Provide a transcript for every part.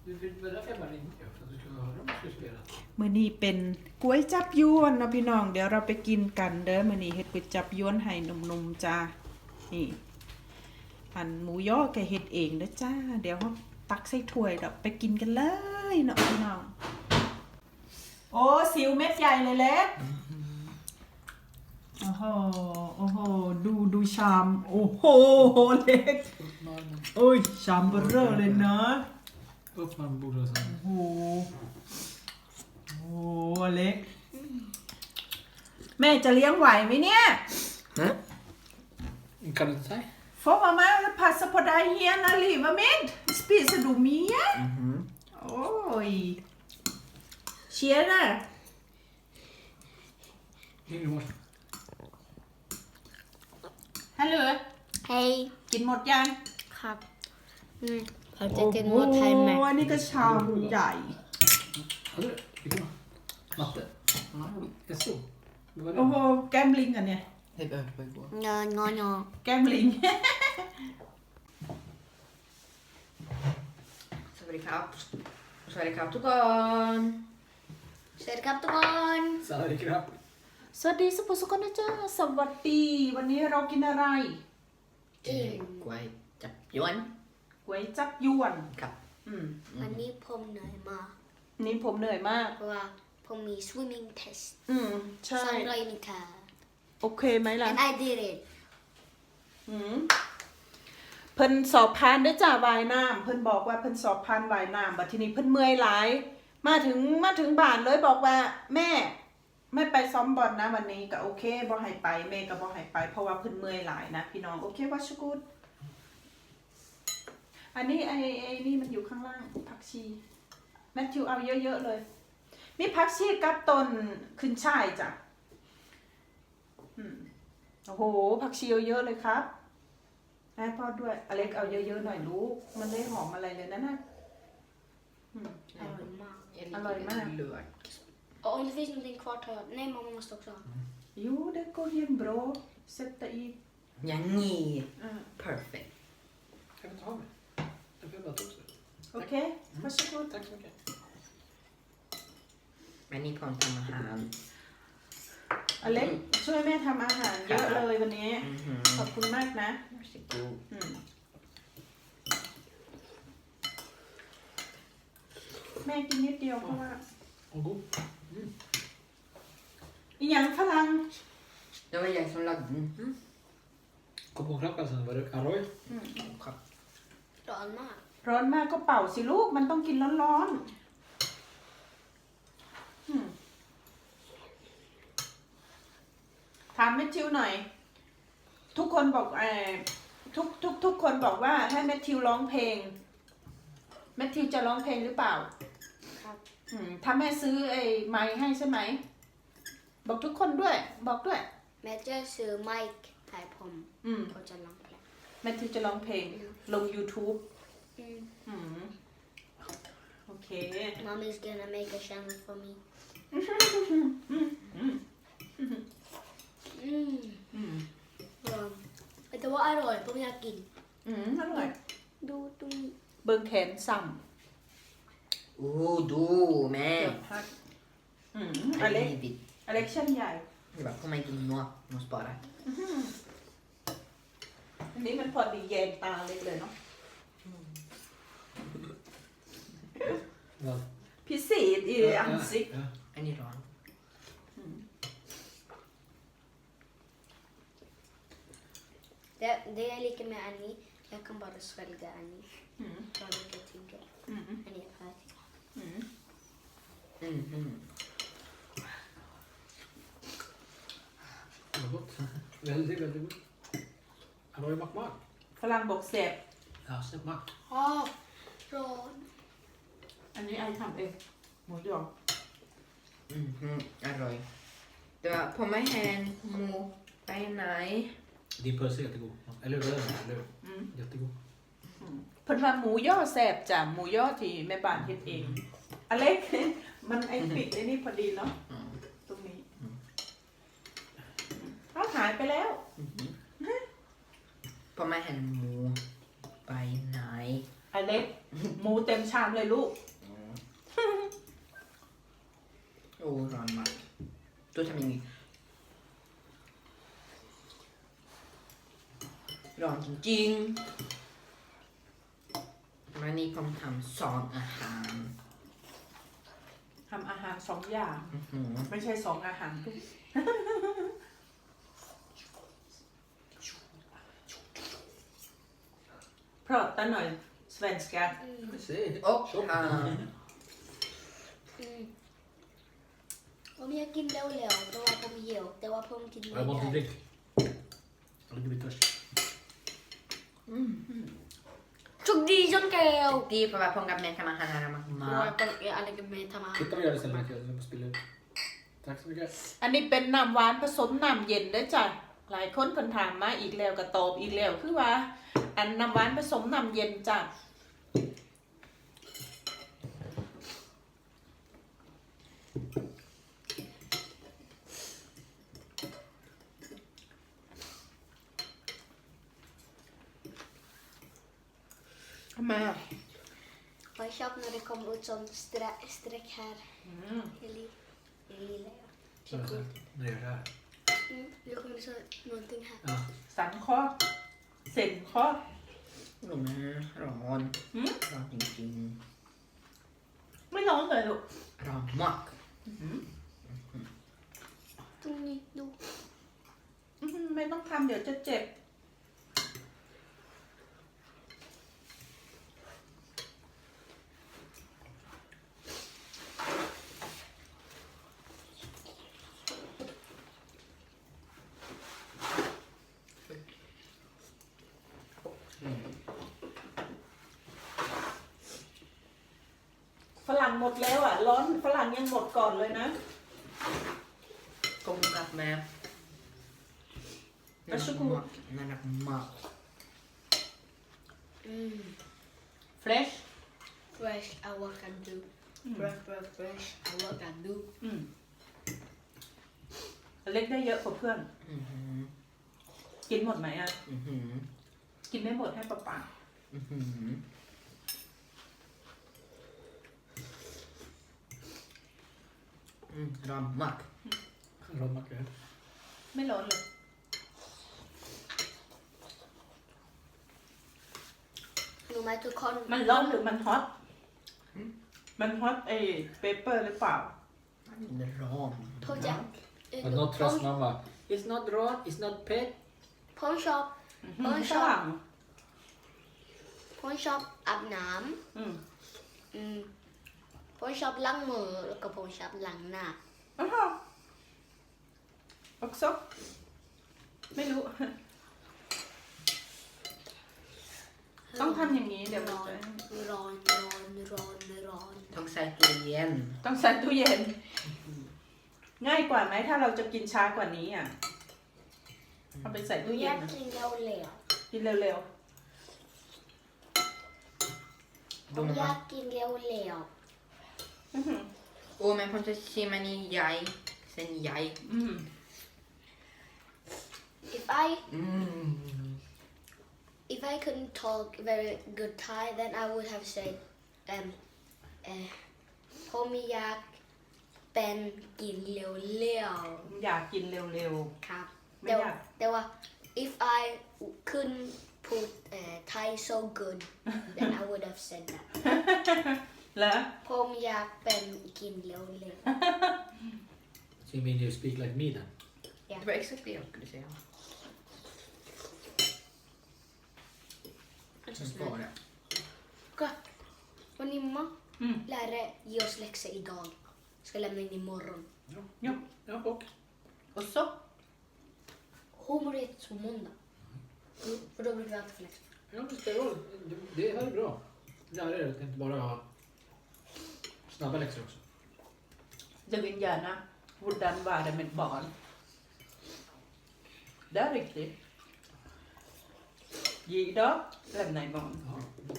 มื้อนี้เป็นก๋วยจับยวนเนาะพี่น้องเดี๋ยวเราไปกินกันเด้อมื้อนี้เฮ็ดก๋วยจับยวนให้หนุ่มๆจ้านี่อันหมูย่อแกเฮ็ดเองเด้อจ้าเดี๋ยวเราตักใส่ถ้วยแล้วไปกินกันเลยเนาะพี่น้องโอ้สิวเม็ดใหญ่เลยเล็กโอ้โหโอ้โหดูชามโอ้โหเล็กโอ้ยชามเบ้อเร่อเลยนะ Upp med bordet sen. โอ้โหเล็กแม่จะเลี้ยงไหวไหมเนี่ย Kan du inte säga? Får mamma passa på dig hela livet mitt? Spiser du mer? Oj. Tjena. Hallå. Hej. กินหมดยัง ครับเขาจะกินหมดไทยไหม โอ้นี่ก็ชามใหญ่ Hade du? Vilken då? Matte? Nej, jag såg. Det var โอ้ det. โหแก้มลิงกันเนี่ย Hej, vad går? เงินงอนอ แก้มลิง สวัสดีครับ สวัสดีครับทุกคน สวัสดีครับทุกคน Sallad krabb. สวัสดีสุภสุขนะจ๊ะสวัสดีวันนี้เรากินอะไร กล้วยจับยวน ก๋วยจับยวน ครับ วันนี้ผมเหนื่อยมาก นี่ผมเหนื่อยมาก เพราะว่าผมมี swimming test ใช่ 200 มิตร โอเคไหมล่ะ and I did it เพิ่นสอบผ่านด้วยจ้าว่ายน้ำเพิ่นบอกว่าเพิ่นสอบผ่านว่ายน้ำบัดทีนี้เพิ่นเมื่อยหลายมาถึงบ้านเลยบอกว่าแม่ไม่ไปซ้อมบอลนะวันนี้ก็โอเคบ่ให้ไปแม่ก็บ่ให้ไปเพราะว่าเพิ่นเมื่อยหลายนะพี่น้องโอเคว่าชุกุดอันนี้ไอ้นี่มันอยู่ข้างล่างผักชีแมทธิวเอาเยอะๆเลยมีผักชีกับต้นขึ้นช่ายจ้ะโอ้โหผักชีเยอะๆเลยครับให้พ่อด้วยอเล็กเอาเยอะๆหน่อยลูกมันได้หอมอะไรเลยนะน่ะ อร่อยมาก Alloy lök. och om det finns någonting kvar tar jag nej mamma måste också ha Jo, det går helt bra. Sätta i. Janni. Perfect. Kan du ta mig? Jag får bara toast. Okej, varsågod. Tack så mycket. อันนี้ผมทำอาหาร อเล็กช่วยแม่ทำอาหารเยอะเลยวันนี้ ขอบคุณมากนะ Varsågod. แม่กินนิดเดียวเพราะว่า Och god. อีหยังฝรั่ง Det var jag som lagde den. Kom på klockan sen, var det Aroy? ครับ ร้อนมาก ร้อนมากก็เป่าสิลูกมันต้องกินร้อนถามแมทธิวหน่อยทุกคนบอกทุกคนบอกว่าให้แมทธิวร้องเพลงแมทธิวจะร้องเพลงหรือเปล่า ครับ ถ้าแม่ซื้อไอ้ไมค์ให้ใช่ไหมบอกทุกคนด้วยบอกด้วย แม่จะซื้อไมค์ให้ผมเขาจะร้องเพลง แมทธิวจะร้องเพลงลง YouTube โอเค Mommy's gonna make a channel for me แต่ว่าอร่อยผมอยากกิน อร่อย ดูตรงนี้ เบิ่งแขนสั่ม โอ้ดูแม่ เกือบพักอเล็ก บิด อเล็กชั่นใหญ่ นี่แบบทำไมกินนัวนัวสปอร์ต อันนี้มันพอดีแยงตาเล็กเลยเนาะ Vad? พิเศษอีอันซิ Ja. อันนี้ร้อน Det jag liker med Annie, jag kan bara svälja Annie. Jag liker tygga. Annie är färdig. Det var gott. Väldigt, väldigt gott. Aroy makmak. ฝรั่งบอกแสบ Ja, släpp mak. Från อันนี้ไอทำเองหมูยอ อร่อยแต่ว่าผมไม่เห็นหมูไปไหน Din pölse är jättegod. Eller hur? Eller hur? Jättegod. เพิ่นว่าหมูยอแสบจ้ะหมูยอที่แม่บ้านเฮ็ดเองอเล็ก มันไอปิดไอ้นี่พอดีเนาะตรงนี้เอาหายไปแล้ว ผมไม่เห็นหมูไปไหน อเล็กหมูเต็มชามเลยลูก โอ้ร้อนมากตัวทำยังไงร้อนจริงๆวันนี้ผมทำ2 อาหาร ทำอาหาร2 อย่าง ไม่ใช่2 อาหารทุก Prata nu svenska. Precis. Och Om jagกินเร็วๆเพราะว่าผมหิวแต่ว่าผมกินไม่ Jag måste ได้ dricka. Jag blir törstig. ชุกดีจนแก้ว ดีเพราะว่าผมกับแม่ทำอาหารอะไร เพราะ มา ว่าต้องอะไรกันไม่ทำอาหาร Titta vad jag gör istället. Jag ska spilla ut. Tack så mycket. อันนี้เป็นน้ำหวานผสมน้ำเย็นเด้อจ้ะหลายคนเพิ่นถามมาอีกแล้วก็ตอบอีกแล้วคือว่า อันน้ำหวานผสมน้ำเย็นจ้ะทำไมอ่ะ Jag köper när det kommer ut som streck här. Eli lägger. Så nu gör jag det här. Nu kommer det så någonting här. Ja. สันข้อเส้นข้อ หนูร้อนร้อนจริง ไม่ร้อนเลยลูก ๆร้อนมาก Tog ni då? ไม่ต้องทำเดี๋ยวจะเจ็บฝรั่งหมดแล้วอ่ะ ร้อนฝรั่งยังหมดก่อนเลยนะ komกับแม่น่ารักมาก fresh Fresh avocado. Fresh avocado. เล็กได้เยอะกว่าเพื่อน กินหมดไหมอ่ะ กินไม่หมดให้ป๊าป๊า ร้อนมาก Rådmacka. ไม่ร้อนเลย รู้ไหมทุกคน มันร้อนหรือมันฮอต มันฮอตเปเปอร์หรือเปล่า ร้อน ผมจะ But not trust mamma. It's not raw, it's not pet. ผมชอบ ฝรั่ง ผมชอบอาบน้ อืม ำผมชอบล้างมือแล้วก็ผมชอบล้างหน้า อ้าวอกซกไม่รู้ ต้องทำอย่างนี้เดี๋ยวมัน ร้อน จะ ร้อนร้อน ต้องใส่ตู้เย็น ต้องใส่ตู้เย็น ง่ายกว่าไหมถ้าเราจะกินช้ากว่านี้อ่ะเอาไปใส่ตู้ อ เย็ ยาน กกินเร็ว กินเร็ว ๆผมอยากกินเร็ว ๆ โอ้แม่ผมจะชิมอันนี้ใหญ่เส้นใหญ่ ๆ If I couldn't talk very good Thai then I would have said ผมอยากเป็นกินเร็ว อยากกินเร็ว ๆครับ ไม่อยาก แต่ว่า if I couldn't put Thai so good then I would have said that ๆแล้ว ผมอยากเป็นกินเร็ว So you mean you speak like me then? Det var exakt det jag skulle säga. ๆ Sen var det. Okej. Och Nimma, lärare ge oss läxor idag. Ska lämna in imorgon. Ja, och? Och så Homework på måndag. För då brukar vi alltid få läxor. Ja, det här är bra. Lärare kan inte bara ha snabba läxor också. จะvill gärna hvordan vara med barn. Det är riktigt. Ge idag, lämna imorgon. Ja.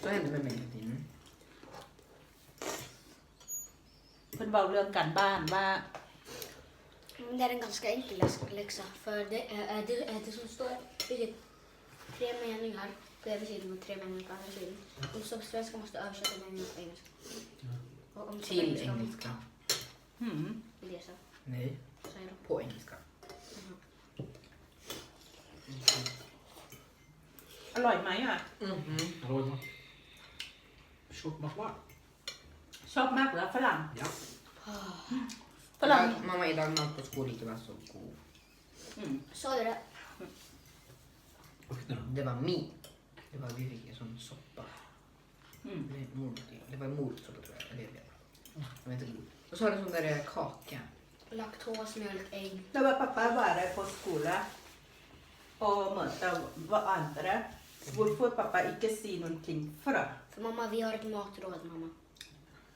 Så hände med mig hela tiden. เพิ่นเว้าเรื่องการบ้านว่า Men det är en ganska enkel läxa. För det som står är 3 meningar. på ena sidan och 3 människor på andra sidan. Och som svenska måste översätta meningen på engelska. Och om Till engelska. Läsa. Nej, Säger du. på engelska. อร่อยไหมอ่ะ Hallå, Emma. Tjock matvar. ชอบมากเหรอฝรั่ง Ja. ฝรั่ง Mamma idag mat på skolan inte var så god. Sa du det? Vad fick ni då? Det var vi fick en sån soppa. Det var morotssoppa tror jag. Eller det. Jag vet inte god. Och så har det sån där kaka. Laktos, mjölk, ägg. แล้วว่าpappa var där på skolan och mötte vad andra. Varför pappa inte säger någonting för? För mamma, vi har ett matråd, mamma.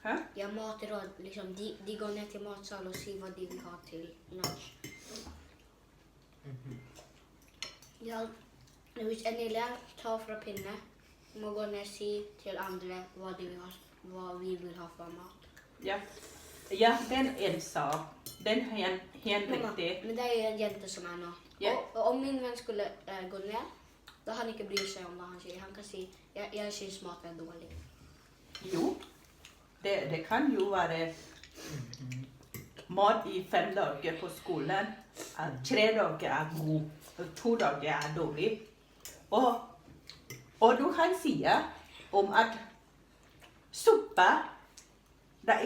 Hä? Vi har matråd, liksom, de går ner till matsal och ser vad de vill ha till lunch. Ja, hvis en elev tar fra pinne, må gå ned og si til andre hva vi vil ha for mat. Ja. Ja, den en sak. Den helt Mamma, riktig. men det er jo en jente som er nå. Ja. Og om min venn skulle gå ned, da han ikke bryr seg om hva han sier. Han kan si, jeg synes mat er dårlig. Jo, det kan jo være mat i 5 dager på skolen. 3 dager er god, og 2 dager er dårlig. Og du kan si om at suppe, det er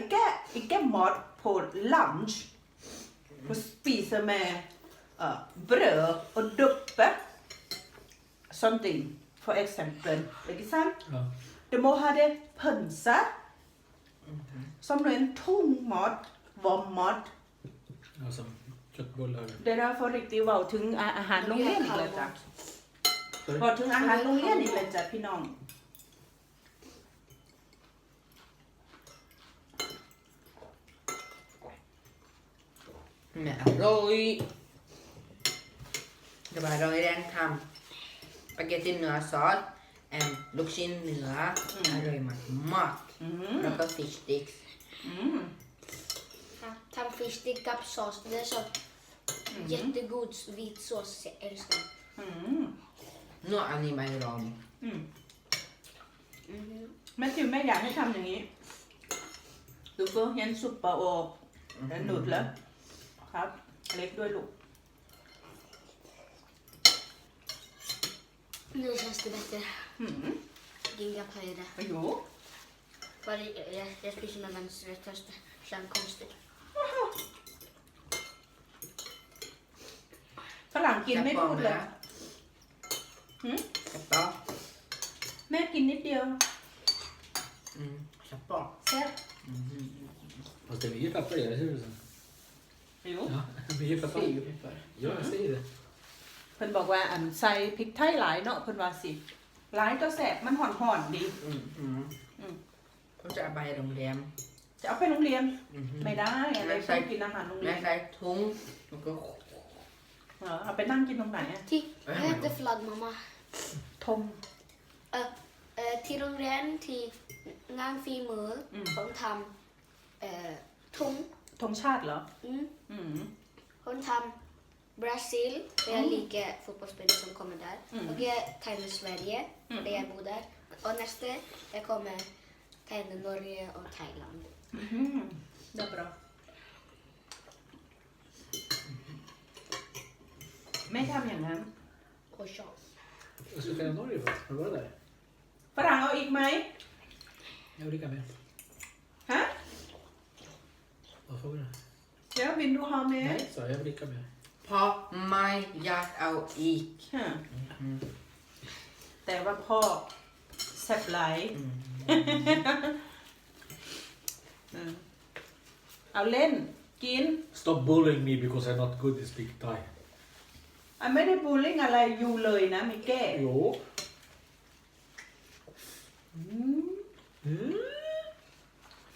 ikke mat på lunsj. Du spiser med brød og duppe. Sånne ting, for eksempel. Ikke sant? Ja. Du må ha det pølse, som en tung mat, varm mat. Ja, som köttbullar. Det er derfor riktig valg tilอาหารโรงเรียนอีกแล้วจ้ะ Sorry. บอกถึงอาหารโรงเรียนอีกแล้วจ้ะพี่น้อง Men arroy. Det var arroy den kam. Spaghetti เนื้อซอส and ลูกชิ้นเนื้ออร่อยมากๆแล้วก็ fish sticks. Ta fish stick up sås. Det är så jättegod vit sås. Jag älskar den. นวดอันนี้ไม่ร้อน แม่จิ๋วแม่อยากให้ทำอย่างนี้ดูเพื่อเห็นซุปปลาโอและหนุดแล้วครับ เล็กด้วยลูก Nu känns det bättre. Ginga på det. ไปอยู่ Jag spiser med vänster först. Känns konstigt. ฝรั่งกินไม่พูดเลย กระป๋อง แม่กินนิดเดียว กระป๋อง แซ่บ Fast det är mycket peppar i det, ser du så? อยู่ Ja, mycket peppar. Fyrpeppar. Ja, jag säger det. เพิ่นบอกว่าอันใส่พริกไทยหลายเนาะเพิ่นว่าสิหลายก็แซ่บมันห่อนๆดี ผมจะเอาไปโรงแรม จะเอาไปโรงเรียนไม่ได้อะไรต้องกินอาหารโรงเรี แม่ ยน ใส่ถุงแล้วก็ เอาไปนั่งกินตรงไหนอะ Vad heter flagg, mamma? ธง Till Rongren, till Ngang Fi Mö, hon tam Tung. ธงชาติเหรอ Hon tam Brasil, för jag liker fotbollsspelare som kommer där. Och jag tänkte Sverige, för jag bor där. Och nästa, jag kommer tänkte Norge och Thailand. เดี๋ยวรอไม่ทำอย่างนั้น Och så. Vad ska du i Norge för? Har du varit där? ฝรั่งเอาอีกไหม Jag vill dricka mer. ฮะ Vad får vi då? เดี๋ยวบินดูฮอมเม Nej, så jag vill dricka mer. พอไม่อยากเอาอีก แต่ว่าพ่อแซ่บหลายเอาเล่นกิน Stop bullying me because I'm not good to speak Thai. อันไม่ได้บูลลิ่งอะไรอยู่เลยนะมิเก้ Jo.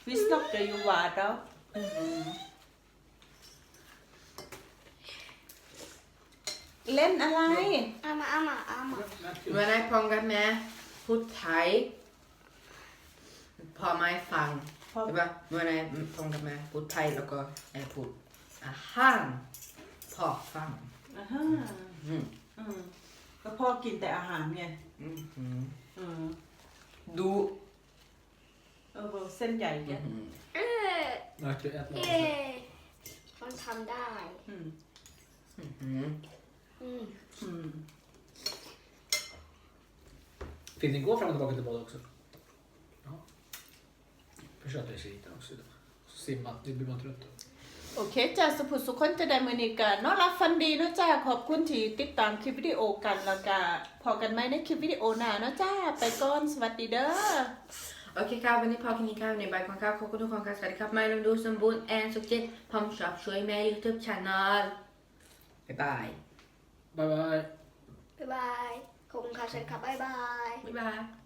Vi snakker jo hver dag. Len อะไร Amma. เมื่อไหร่พองกับแม่พูดไทยพอไม่ฟังใช่ปะเมื่อไหร่พองกับแม่พูดไทยแล้วก็พูดอาหารพอฟัง อ่าฮะ ก็พ่อกินแต่อาหารไง ดู เส้นใหญ่เนี่ย Verkligen ett เย้ lag. คนทำได้ Fick ni gå fram och tillbaka till bad också? Ja. Försökte i sviten också idag. Simma, det blir man trött av. โอเคจ้าสุภุสุคนจะได้มือนี้กันนอนรับฟันดีเนาะจ้าขอบคุณที่ติดตามคลิปวิดีโอกันแล้วก็พอกันไหมในคลิปวิดีโอหน้าเนาะจ้าไปก่อนสวัสดีเด้อ โอเคครับวันนี้พอแค่นี้ครับในบายของครับขอบคุณทุกคนครับสวัสดีครับไม่ลืมดูสมบูรณ์แอนสุขจิตพร้อมชอบช่วยแม่ YouTube Channel บ๊ายบาย Bye bye. บ๊ายบายขอบคุณค่ะสวัสดีครับบ๊ายบาย บ๊ายบาย